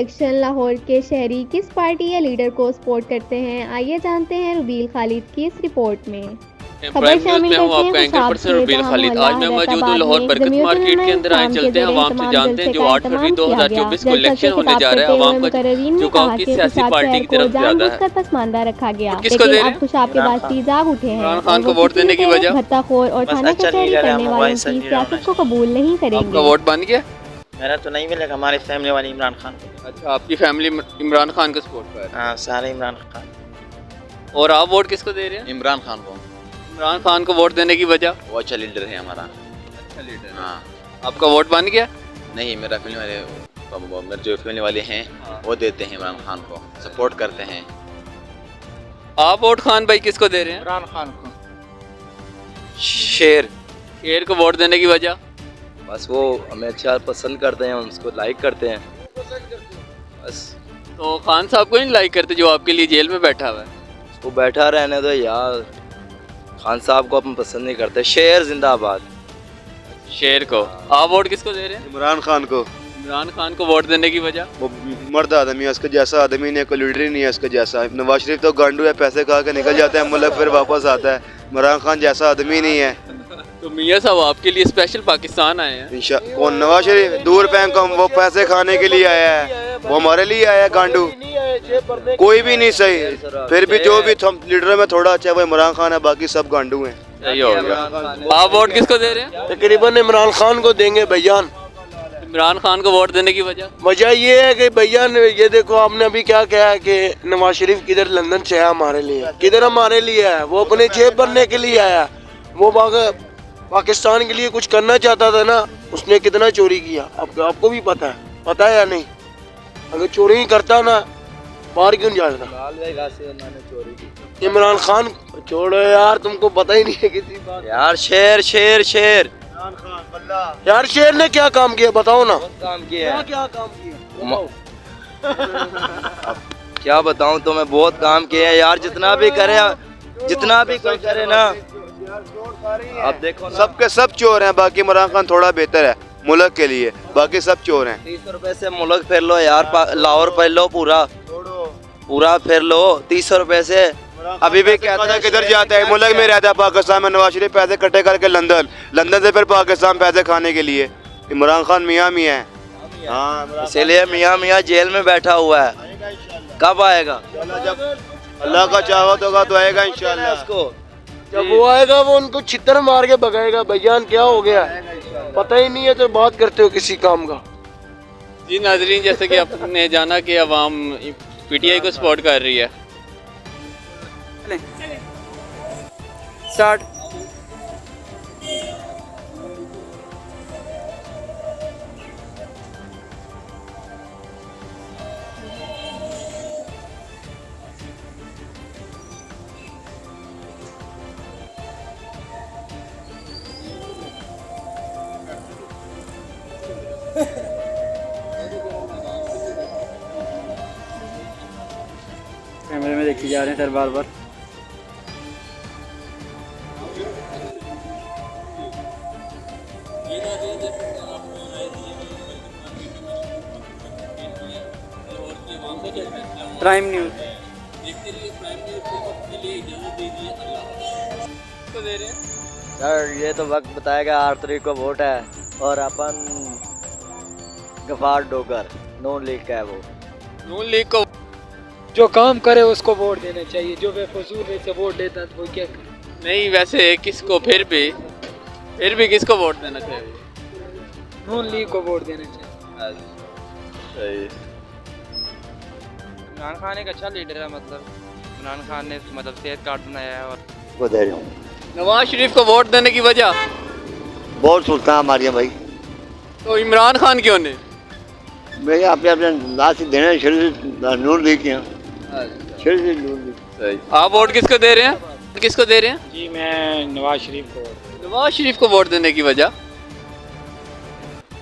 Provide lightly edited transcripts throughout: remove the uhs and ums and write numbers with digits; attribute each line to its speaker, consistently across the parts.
Speaker 1: Election Lahore के शहरी किस पार्टी या लीडर को सपोर्ट करते हैं, आइए जानते हैं रुबील खालिद की इस रिपोर्ट में। खबर शामिल करते हैं खुशाब से, जहां मोहल्ला हैदराबाद में जमीयतुल इस्लाम के ज़रिए तमाम जलसे का एहतमाम किया गया। जलसा से खिताब करते हुए मुकर्रिरीन ने कहा कि खुशाब शहर को जानबूझकर पसमानदा रखा गया, लेकिन अब खुशाब के बाद तेजाब उठे हैं और वो किसी भी तरह भत्ताखोर और थाना कचहरी करने वालों की सियासत को कबूल नहीं करेंगे।
Speaker 2: वोट बन गया?
Speaker 3: मेरा तो नहीं मिलेगा, हमारी फैमिली वाली इमरान खान।
Speaker 2: अच्छा, आपकी फैमिली इमरान खान को सपोर्ट कर रही है?
Speaker 3: हाँ, सारे इमरान खान।
Speaker 2: और आप वोट किसको दे रहे हैं?
Speaker 4: इमरान खान को।
Speaker 2: इमरान खान को वोट देने की वजह?
Speaker 4: वो अच्छा लीडर है हमारा।
Speaker 2: अच्छा लीडर।
Speaker 4: हाँ।
Speaker 2: आपका वोट बन गया?
Speaker 4: नहीं, मेरे जो फैमिली वाले हैं वो देते हैं इमरान खान को, सपोर्ट करते हैं।
Speaker 2: आप वोट खान भाई किसको दे रहे हैं?
Speaker 3: इमरान खान को।
Speaker 2: शेर को वोट देने की वजह?
Speaker 4: बस वो हमें अच्छा पसंद करते हैं, उसको लाइक करते हैं बस।
Speaker 2: तो खान साहब को नहीं लाइक करते जो आपके लिए जेल में बैठा हुआ है?
Speaker 4: उसको बैठा रहने दो यार, खान साहब को अपन पसंद नहीं करते। शेर जिंदाबाद।
Speaker 2: शेर को। आप वोट किसको दे रहे हैं?
Speaker 5: इमरान खान को।
Speaker 2: इमरान खान को वोट देने की वजह?
Speaker 5: वो मर्द आदमी है, उसका जैसा आदमी नहीं है, कोई लीडर ही नहीं है उसका जैसा। नवाज शरीफ तो गांडू है, पैसे खा के निकल जाता है मुल्क, फिर वापस आता है। इमरान खान जैसा आदमी नहीं है।
Speaker 2: तो मियाँ साहब आपके लिए स्पेशल पाकिस्तान आए हैं?
Speaker 5: कौन? नवाज शरीफ दूर बैंक वो पैसे खाने के लिए आया है, वो हमारे लिए आया है गांडू। कोई भी नहीं सही, फिर भी जो भी लीडर में थोड़ा अच्छा है वो इमरान खान है, बाकी सब गांडू हैं।
Speaker 2: सही हो गया। आप वोट किसको दे रहे हैं?
Speaker 6: तकरीबन इमरान खान को देंगे भैयान।
Speaker 2: इमरान खान को वोट देने की वजह?
Speaker 6: वजह ये है कि भैयान ये देखो आपने अभी क्या कहा कि नवाज शरीफ किधर लंदन से है हमारे लिए, किधर हमारे लिए है, वो अपने जेब भरने के लिए आया। वो पाकिस्तान के लिए कुछ करना चाहता था ना, उसने कितना चोरी किया आपको भी पता है या नहीं? अगर चोरी ही करता ना बाहर क्यों जाता? इमरान खान छोड़ो यार, तुमको पता ही नहीं है किसी बात।
Speaker 4: यार शेर
Speaker 6: यार शेर ने क्या काम किया बताओ ना?
Speaker 4: काम किया है।
Speaker 6: क्या काम किया?
Speaker 4: क्या बताऊं तुम्हें, बहुत काम किए हैं यार। जितना भी कोई करे ना, अब देखो ना,
Speaker 5: सबके सब चोर हैं, बाकी इमरान खान थोड़ा बेहतर है मुल्क के लिए, बाकी सब चोर हैं।
Speaker 4: 300 रुपए से मुल्क फेर लो यार, लाहौर फेर लो, पूरा फेर लो 300 रुपए से। अभी भी कहता है
Speaker 5: किधर जाता है, मुल्क में रहता है पाकिस्तान में। नवाज शरीफ पैसे इकट्ठे करके लंदन से फिर पाकिस्तान पैसे खाने के लिए। इमरान खान मियाँ है। हाँ,
Speaker 4: इसीलिए मियाँ जेल में बैठा हुआ है। कब आएगा?
Speaker 5: अल्लाह का चाहत होगा तो आएगा इंशाल्लाह।
Speaker 4: उसको
Speaker 6: जब वो आएगा वो उनको छितर मार के भगाएगा। भैयान क्या हो गया, पता ही नहीं है तो बात करते हो किसी काम का।
Speaker 2: जी नाजरीन, जैसे कि आपने जाना कि अवाम पीटीआई को सपोर्ट कर रही है।
Speaker 7: स्टार्ट। कैमरे में देखी जा रहे हैं सर बार बार। प्राइम न्यूज़
Speaker 4: सर, ये तो वक्त बताएगा। 8 तारीख को वोट है और अपन गफार डोगर नून लीग का है। वो
Speaker 2: नून लीग को
Speaker 7: जो काम करे उसको वोट देना चाहिए, जो बेफजूल में से वोट देता तो वो क्या करे?
Speaker 2: नहीं, वैसे किसको फिर भी किसको वोट देना चाहिए?
Speaker 7: नून लीग को वोट देना चाहिए।
Speaker 8: इमरान खान एक अच्छा लीडर है, मतलब इमरान खान ने सेहत कार्ड बनाया है। और
Speaker 5: वो दे रही हूँ।
Speaker 2: नवाज शरीफ को वोट देने की वजह?
Speaker 5: बहुत सुल्तान हमारी है भाई।
Speaker 2: तो इमरान खान क्यों नहीं?
Speaker 5: भैया अपने लाश देने नून लीग के
Speaker 2: आप वोट किसको दे रहे हैं? किसको दे रहे हैं?
Speaker 7: जी मैं नवाज शरीफ को
Speaker 2: वोट देने की वजह?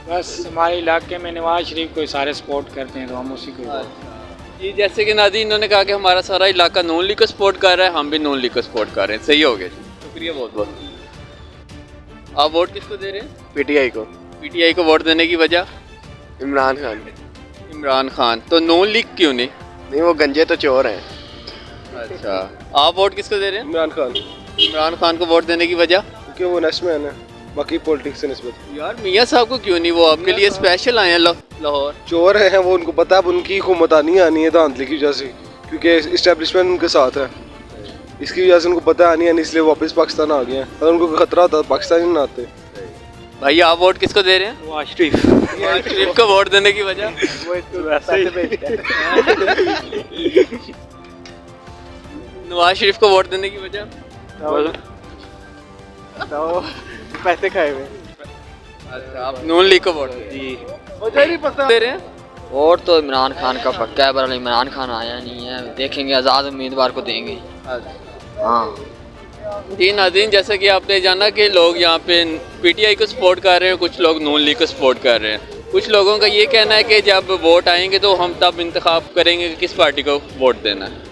Speaker 7: बस हमारे इलाके में नवाज शरीफ को सारे सपोर्ट करते हैं तो हम उसी को।
Speaker 2: जी, जैसे कि नाज़रीन इन्होंने कहा कि हमारा सारा इलाका नून लीग को सपोर्ट कर रहा है, हम भी नून लीग को सपोर्ट कर रहे हैं। सही हो गया जी, शुक्रिया बहुत बहुत। आप वोट किसको दे रहे हैं?
Speaker 5: पीटीआई को।
Speaker 2: पीटीआई को वोट देने की वजह?
Speaker 5: इमरान खान।
Speaker 2: इमरान खान। तो नून लीग क्यों नहीं?
Speaker 5: नहीं वो गंजे तो चोर हैं।
Speaker 2: अच्छा, आप वोट किसको दे रहे हैं?
Speaker 6: इमरान खान,
Speaker 2: इमरान खान को वोट देने की वजह?
Speaker 6: क्योंकि वो नेशनल है, बाकी पॉलिटिक्स से निस्बत।
Speaker 2: यार मियाँ साहब को क्यों नहीं? वो आपके लिए स्पेशल आए हैं लाहौर।
Speaker 6: चोर हैं वो, उनको पता है अब उनकी हुकूमत आनी है धांधली की वजह से, क्योंकि इस्टेब्लिशमेंट उनके साथ है, इसकी वजह से उनको पता आनी है, इसलिए वापस पाकिस्तान आ गए हैं। अगर उनको खतरा होता तो पाकिस्तान ही ना आते।
Speaker 2: भाई आप वोट किसको दे रहे हैं?
Speaker 3: नवाज शरीफ।
Speaker 2: नवाज शरीफ को वोट देने की वजह? नवाज शरीफ को वोट देने की वजह?
Speaker 3: पैसे खाए हुए।
Speaker 2: अच्छा, आप नून लीग को वोट
Speaker 3: जी,
Speaker 2: मुझे नहीं पता दे रहे हैं?
Speaker 9: वोट तो इमरान खान का पक्का है, पर इमरान खान आया नहीं है, देखेंगे आज़ाद उम्मीदवार को देंगे। हाँ
Speaker 2: जी नाज़रीन, जैसा कि आपने जाना कि लोग यहाँ पे पीटीआई को सपोर्ट कर रहे हैं, कुछ लोग नून लीग को सपोर्ट कर रहे हैं। कुछ लोगों का ये कहना है कि जब वोट आएंगे तो हम तब इंतखाब करेंगे कि किस पार्टी को वोट देना है।